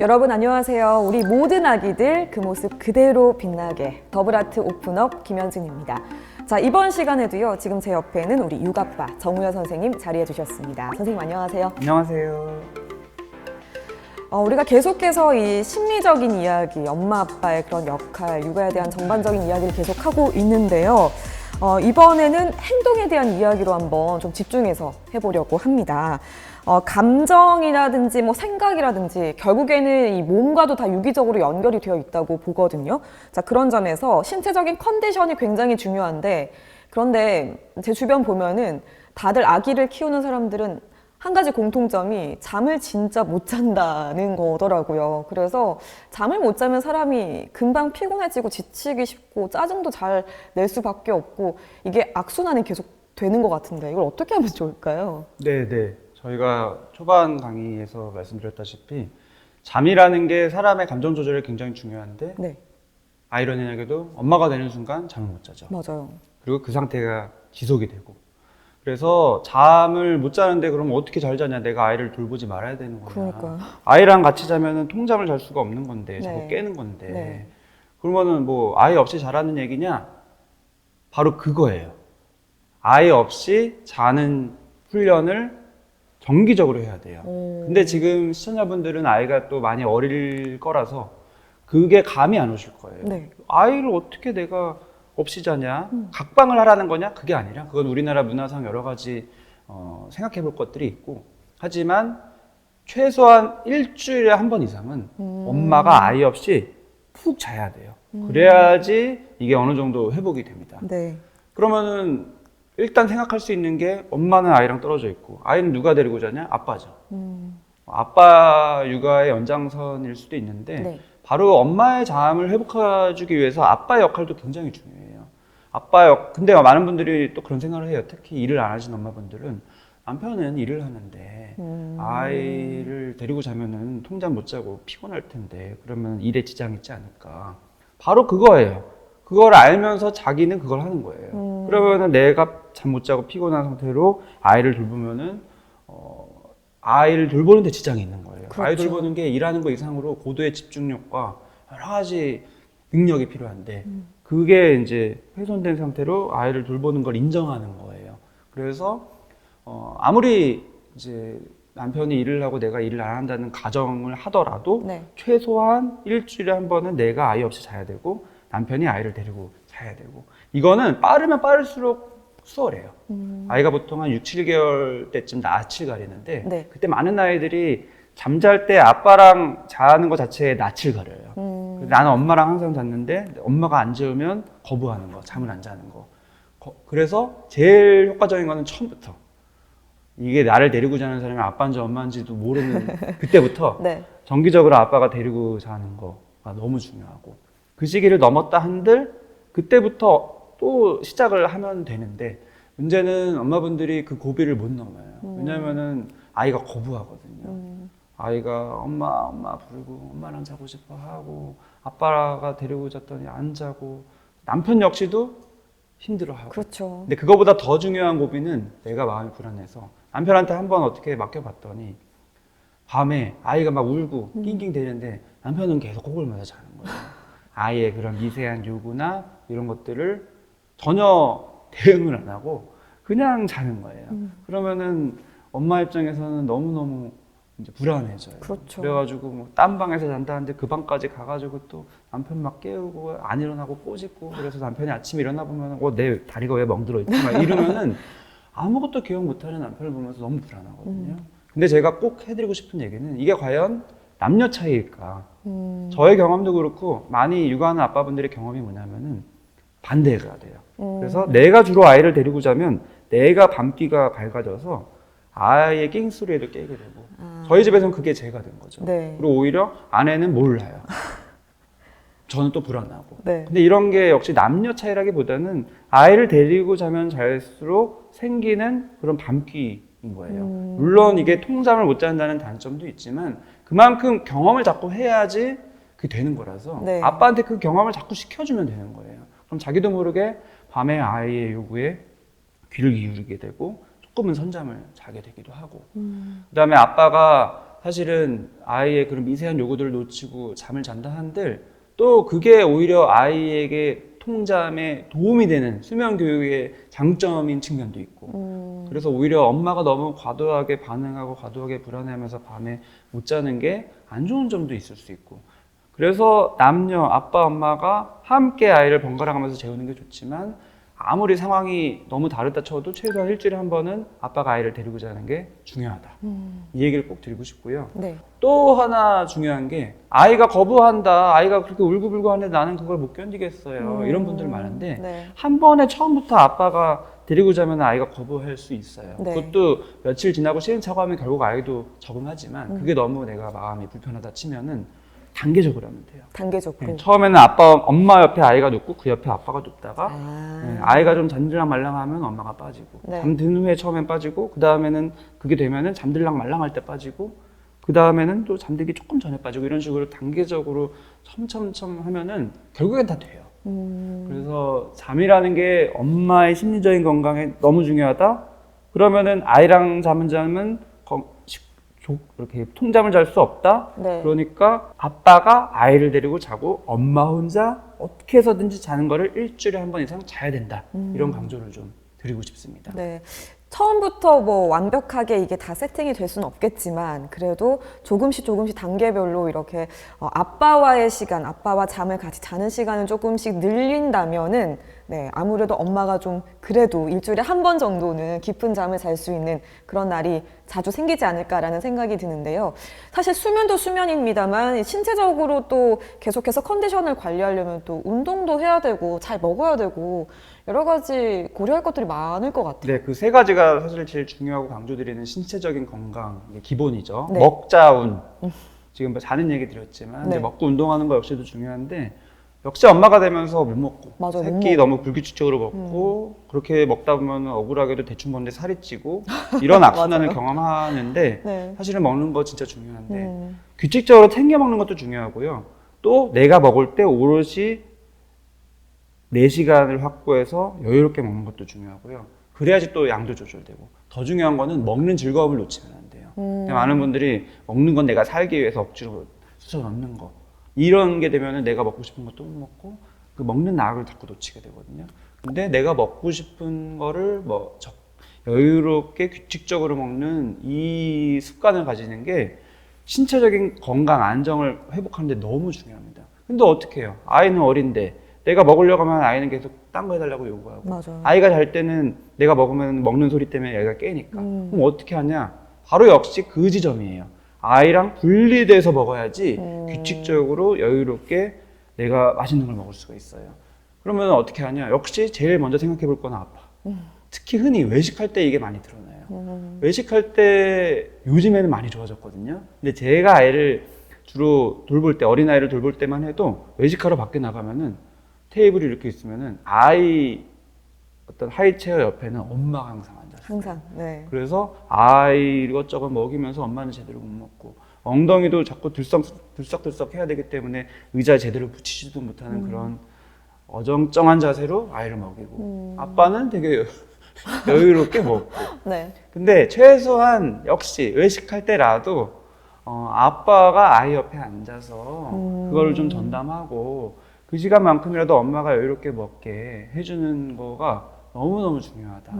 여러분 안녕하세요. 우리 모든 아기들 그 모습 그대로 빛나게 더블아트 오픈업 김현진입니다. 자, 이번 시간에도요. 지금 제 옆에는 우리 육아빠 정우여 선생님 자리해 주셨습니다. 선생님 안녕하세요. 안녕하세요. 우리가 계속해서 이 심리적인 이야기, 엄마 아빠의 그런 역할, 육아에 대한 전반적인 이야기를 계속하고 있는데요. 이번에는 행동에 대한 이야기로 한번 좀 집중해서 해보려고 합니다. 감정이라든지 뭐 생각이라든지 결국에는 이 몸과도 다 유기적으로 연결이 되어 있다고 보거든요. 자, 그런 점에서 신체적인 컨디션이 굉장히 중요한데, 그런데 제 주변 보면은 다들 아기를 키우는 사람들은 한 가지 공통점이 잠을 진짜 못 잔다는 거더라고요. 그래서 잠을 못 자면 사람이 금방 피곤해지고 지치기 쉽고 짜증도 잘 낼 수밖에 없고 이게 악순환이 계속 되는 것 같은데 이걸 어떻게 하면 좋을까요? 네네. 저희가 초반 강의에서 말씀드렸다시피 잠이라는 게 사람의 감정 조절에 굉장히 중요한데 네, 아이러니하게도 엄마가 되는 순간 잠을 못 자죠. 맞아요. 그리고 그 상태가 지속이 되고 그래서 잠을 못 자는데 그럼 어떻게 잘 자냐, 내가 아이를 돌보지 말아야 되는 거냐. 그러니까요. 아이랑 같이 자면은 통잠을 잘 수가 없는 건데 자꾸 네. 깨는 건데 네. 그러면은 뭐 아이 없이 자라는 얘기냐? 바로 그거예요. 아이 없이 자는 훈련을 정기적으로 해야 돼요. 근데 지금 시청자분들은 아이가 또 많이 어릴 거라서 그게 감이 안 오실 거예요. 네. 아이를 어떻게 내가 없이 자냐? 각방을 하라는 거냐? 그게 아니라 그건 우리나라 문화상 여러 가지 생각해 볼 것들이 있고, 하지만 최소한 일주일에 한 번 이상은 엄마가 아이 없이 푹 자야 돼요. 그래야지 이게 어느 정도 회복이 됩니다. 네. 그러면은 일단 생각할 수 있는 게 엄마는 아이랑 떨어져 있고 아이는 누가 데리고 자냐? 아빠죠. 아빠 육아의 연장선일 수도 있는데 네. 바로 엄마의 잠을 회복해주기 위해서 아빠의 역할도 굉장히 중요해요. 근데 많은 분들이 또 그런 생각을 해요. 특히 일을 안 하시는 엄마분들은 남편은 일을 하는데 아이를 데리고 자면은 통잠 못 자고 피곤할 텐데 그러면 일에 지장이 있지 않을까. 바로 그거예요. 그걸 알면서 자기는 그걸 하는 거예요. 그러면은 내가 잠 못 자고 피곤한 상태로 아이를 돌보면은 아이를 돌보는 데 지장이 있는 거예요. 그렇죠. 아이 돌보는 게 일하는 거 이상으로 고도의 집중력과 여러 가지 능력이 필요한데 그게 이제 훼손된 상태로 아이를 돌보는 걸 인정하는 거예요. 그래서 아무리 이제 남편이 일을 하고 내가 일을 안 한다는 가정을 하더라도 네. 최소한 일주일에 한 번은 내가 아이 없이 자야 되고 남편이 아이를 데리고 자야 되고, 이거는 빠르면 빠를수록 수월해요. 아이가 보통 한 6, 7개월 때쯤 낯을 가리는데 네. 그때 많은 아이들이 잠잘 때 아빠랑 자는 것 자체에 낯을 가려요. 나는 엄마랑 항상 잤는데 엄마가 안 재우면 거부하는 거, 잠을 안 자는 거. 그래서 제일 효과적인 거는 처음부터 이게 나를 데리고 자는 사람이 아빠인지 엄마인지도 모르는 그때부터 네. 정기적으로 아빠가 데리고 자는 거가 너무 중요하고, 그 시기를 넘었다 한들 그때부터 또 시작을 하면 되는데 문제는 엄마분들이 그 고비를 못 넘어요. 왜냐면은 아이가 거부하거든요. 아이가 엄마 부르고 엄마랑 자고 싶어 하고 아빠가 데리고 잤더니 안 자고, 남편 역시도 힘들어하고. 그렇죠. 근데 그거보다 더 중요한 고비는 내가 마음이 불안해서 남편한테 한번 어떻게 맡겨봤더니 밤에 아이가 막 울고 낑낑 대는데 남편은 계속 코골 면서 자는 거예요. 아이의 그런 미세한 요구나 이런 것들을 전혀 대응을 안 하고 그냥 자는 거예요. 그러면은 엄마 입장에서는 너무너무 이제 불안해져요. 그렇죠. 그래가지고 뭐 딴 방에서 잔다는데 그 방까지 가가지고 또 남편 막 깨우고 안 일어나고 꼬집고, 그래서 남편이 아침에 일어나 보면 내 다리가 왜 멍들어 있지? 막 이러면은 아무것도 기억 못하는 남편을 보면서 너무 불안하거든요. 근데 제가 꼭 해드리고 싶은 얘기는 이게 과연 남녀 차이일까? 저의 경험도 그렇고 많이 육아하는 아빠분들의 경험이 뭐냐면은 반대가 돼요. 그래서 내가 주로 아이를 데리고 자면 내가 밤기가 밝아져서 아이의 낑소리에도 깨게 되고, 저희 집에서는 그게 제가 된 거죠. 네. 그리고 오히려 아내는 몰라요. 저는 또 불안하고. 네. 근데 이런 게 역시 남녀 차이라기보다는 아이를 데리고 자면 잘수록 생기는 그런 밤기인 거예요. 물론 이게 통잠을 못 잔다는 단점도 있지만 그만큼 경험을 자꾸 해야지 그게 되는 거라서 네. 아빠한테 그 경험을 자꾸 시켜주면 되는 거예요. 그럼 자기도 모르게 밤에 아이의 요구에 귀를 기울이게 되고 조금은 선잠을 자게 되기도 하고, 그다음에 아빠가 사실은 아이의 그런 미세한 요구들을 놓치고 잠을 잔다 한들 또 그게 오히려 아이에게 통잠에 도움이 되는 수면 교육의 장점인 측면도 있고 그래서 오히려 엄마가 너무 과도하게 반응하고 과도하게 불안해하면서 밤에 못 자는 게 안 좋은 점도 있을 수 있고 그래서 남녀 아빠 엄마가 함께 아이를 번갈아 가면서 재우는 게 좋지만 아무리 상황이 너무 다르다 쳐도 최소한 일주일에 한 번은 아빠가 아이를 데리고 자는 게 중요하다. 이 얘기를 꼭 드리고 싶고요. 네. 또 하나 중요한 게 아이가 거부한다. 아이가 그렇게 울고불고 하는데 나는 그걸 못 견디겠어요. 이런 분들 많은데 네. 한 번에 처음부터 아빠가 데리고 자면 아이가 거부할 수 있어요. 네. 그것도 며칠 지나고 시행착오하면 결국 아이도 적응하지만 그게 너무 내가 마음이 불편하다 치면은 단계적으로 하면 돼요. 단계적으로. 네, 처음에는 엄마 옆에 아이가 눕고 그 옆에 아빠가 눕다가 아이가 좀 잠들랑 말랑하면 엄마가 빠지고 네. 잠든 후에 처음엔 빠지고 그 다음에는 그게 되면은 잠들랑 말랑할 때 빠지고 그 다음에는 또 잠들기 조금 전에 빠지고 이런 식으로 단계적으로 첨첨첨 하면은 결국엔 다 돼요. 그래서 잠이라는 게 엄마의 심리적인 건강에 너무 중요하다. 그러면은 아이랑 잠은 자면 이렇게 통잠을 잘 수 없다. 네. 그러니까 아빠가 아이를 데리고 자고 엄마 혼자 어떻게 해서든지 자는 거를 일주일에 한 번 이상 자야 된다. 이런 강조를 좀 드리고 싶습니다. 네. 처음부터 뭐 완벽하게 이게 다 세팅이 될 수는 없겠지만 그래도 조금씩 단계별로 이렇게 아빠와의 시간, 아빠와 잠을 같이 자는 시간을 조금씩 늘린다면은 네, 아무래도 엄마가 좀 그래도 일주일에 한 번 정도는 깊은 잠을 잘 수 있는 그런 날이 자주 생기지 않을까라는 생각이 드는데요. 사실 수면도 수면입니다만 신체적으로 또 계속해서 컨디션을 관리하려면 또 운동도 해야 되고 잘 먹어야 되고 여러 가지 고려할 것들이 많을 것 같아요. 네, 그 세 가지가 사실 제일 중요하고 강조드리는 신체적인 건강, 이게 기본이죠. 네. 먹자운. 지금 뭐 자는 얘기 드렸지만 네. 이제 먹고 운동하는 거 역시도 중요한데 역시 엄마가 되면서 못 먹고 맞아요, 새끼 너무 불규칙적으로 먹고 그렇게 먹다 보면 억울하게도 대충 먹는데 살이 찌고 이런 악순환을 경험하는데 네. 사실은 먹는 거 진짜 중요한데 규칙적으로 챙겨 먹는 것도 중요하고요. 또 내가 먹을 때 오롯이 4시간을 확보해서 여유롭게 먹는 것도 중요하고요. 그래야지 또 양도 조절되고 더 중요한 거는 먹는 즐거움을 놓치면 안 돼요. 많은 분들이 먹는 건 내가 살기 위해서 억지로 쑤셔 넣는 거 이런 게 되면은 내가 먹고 싶은 것도 못 먹고 그 먹는 낙을 자꾸 놓치게 되거든요. 근데 내가 먹고 싶은 거를 여유롭게 규칙적으로 먹는 이 습관을 가지는 게 신체적인 건강 안정을 회복하는 데 너무 중요합니다. 근데 어떻게 해요? 아이는 어린데 내가 먹으려고 하면 아이는 계속 딴 거 해달라고 요구하고 맞아요. 아이가 잘 때는 내가 먹으면 먹는 소리 때문에 애가 깨니까 그럼 어떻게 하냐? 바로 역시 그 지점이에요. 아이랑 분리돼서 먹어야지 규칙적으로 여유롭게 내가 맛있는 걸 먹을 수가 있어요. 그러면 어떻게 하냐? 역시 제일 먼저 생각해 볼 건 아빠. 특히 흔히 외식할 때 이게 많이 드러나요. 외식할 때 요즘에는 많이 좋아졌거든요. 근데 제가 아이를 주로 돌볼 때, 어린아이를 돌볼 때만 해도 외식하러 밖에 나가면은 테이블이 이렇게 있으면은 아이 어떤 하이체어 옆에는 엄마가 항상 앉았어요. 항상. 네. 그래서 아이 이것저것 먹이면서 엄마는 제대로 못 먹고 엉덩이도 자꾸 들썩들썩 해야 되기 때문에 의자에 제대로 붙이지도 못하는 그런 어정쩡한 자세로 아이를 먹이고 아빠는 되게 여유롭게 먹고 네. 근데 최소한 역시 외식할 때라도 아빠가 아이 옆에 앉아서 그걸 좀 전담하고 그 시간만큼이라도 엄마가 여유롭게 먹게 해주는 거가 너무너무 중요하다.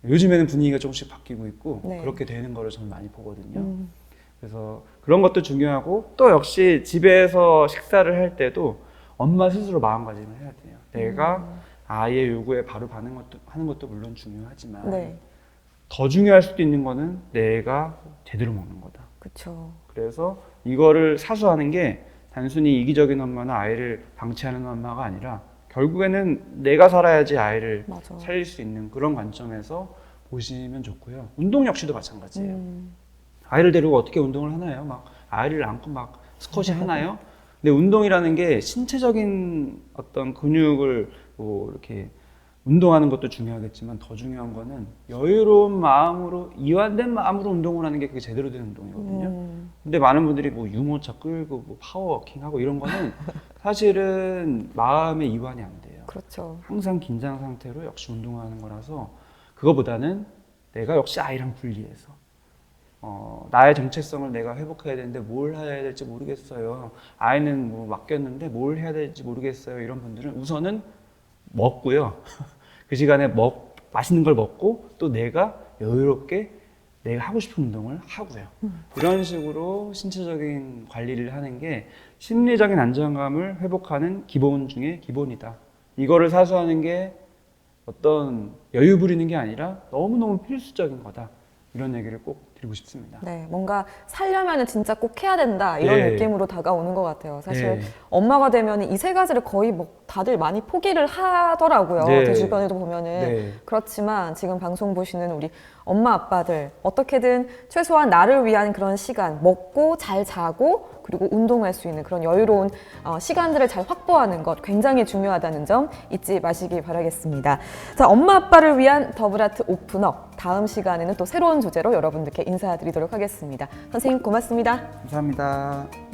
요즘에는 분위기가 조금씩 바뀌고 있고 네. 그렇게 되는 거를 저는 많이 보거든요. 그래서 그런 것도 중요하고 또 역시 집에서 식사를 할 때도 엄마 스스로 마음가짐을 해야 돼요. 내가 아이의 요구에 바로 하는 것도 물론 중요하지만 네. 더 중요할 수도 있는 거는 내가 제대로 먹는 거다. 그렇죠. 그래서 이거를 사수하는 게 단순히 이기적인 엄마나 아이를 방치하는 엄마가 아니라 결국에는 내가 살아야지 아이를 맞아. 살릴 수 있는 그런 관점에서 보시면 좋고요. 운동 역시도 마찬가지예요. 아이를 데리고 어떻게 운동을 하나요? 막 아이를 안고 막 스쿼시 하나요? 근데 운동이라는 게 신체적인 어떤 근육을 뭐 이렇게 운동하는 것도 중요하겠지만 더 중요한 거는 여유로운 마음으로 이완된 마음으로 운동을 하는 게 그게 제대로 된 운동이거든요. 근데 많은 분들이 뭐 유모차 끌고 뭐 파워워킹 하고 이런 거는 사실은 마음의 이완이 안 돼요. 그렇죠. 항상 긴장 상태로 역시 운동하는 거라서 그거보다는 내가 역시 아이랑 분리해서 나의 정체성을 내가 회복해야 되는데 뭘 해야 될지 모르겠어요. 아이는 뭐 맡겼는데 뭘 해야 될지 모르겠어요. 이런 분들은 우선은 먹고요. 그 시간에 맛있는 걸 먹고 또 내가 여유롭게 내가 하고 싶은 운동을 하고요. 이런 식으로 신체적인 관리를 하는 게 심리적인 안정감을 회복하는 기본 중에 기본이다. 이거를 사수하는 게 어떤 여유 부리는 게 아니라 너무너무 필수적인 거다. 이런 얘기를 꼭 드리고 싶습니다. 네, 뭔가 살려면 진짜 꼭 해야 된다 이런 네. 느낌으로 다가오는 것 같아요. 사실 네. 엄마가 되면 이 세 가지를 거의 뭐 다들 많이 포기를 하더라고요. 네. 제 주변에도 보면은 네. 그렇지만 지금 방송 보시는 우리 엄마 아빠들 어떻게든 최소한 나를 위한 그런 시간 먹고 잘 자고 그리고 운동할 수 있는 그런 여유로운 시간들을 잘 확보하는 것 굉장히 중요하다는 점 잊지 마시기 바라겠습니다. 자, 엄마 아빠를 위한 더블아트 오픈업 다음 시간에는 또 새로운 주제로 여러분들께 인사드리도록 하겠습니다. 선생님 고맙습니다. 감사합니다.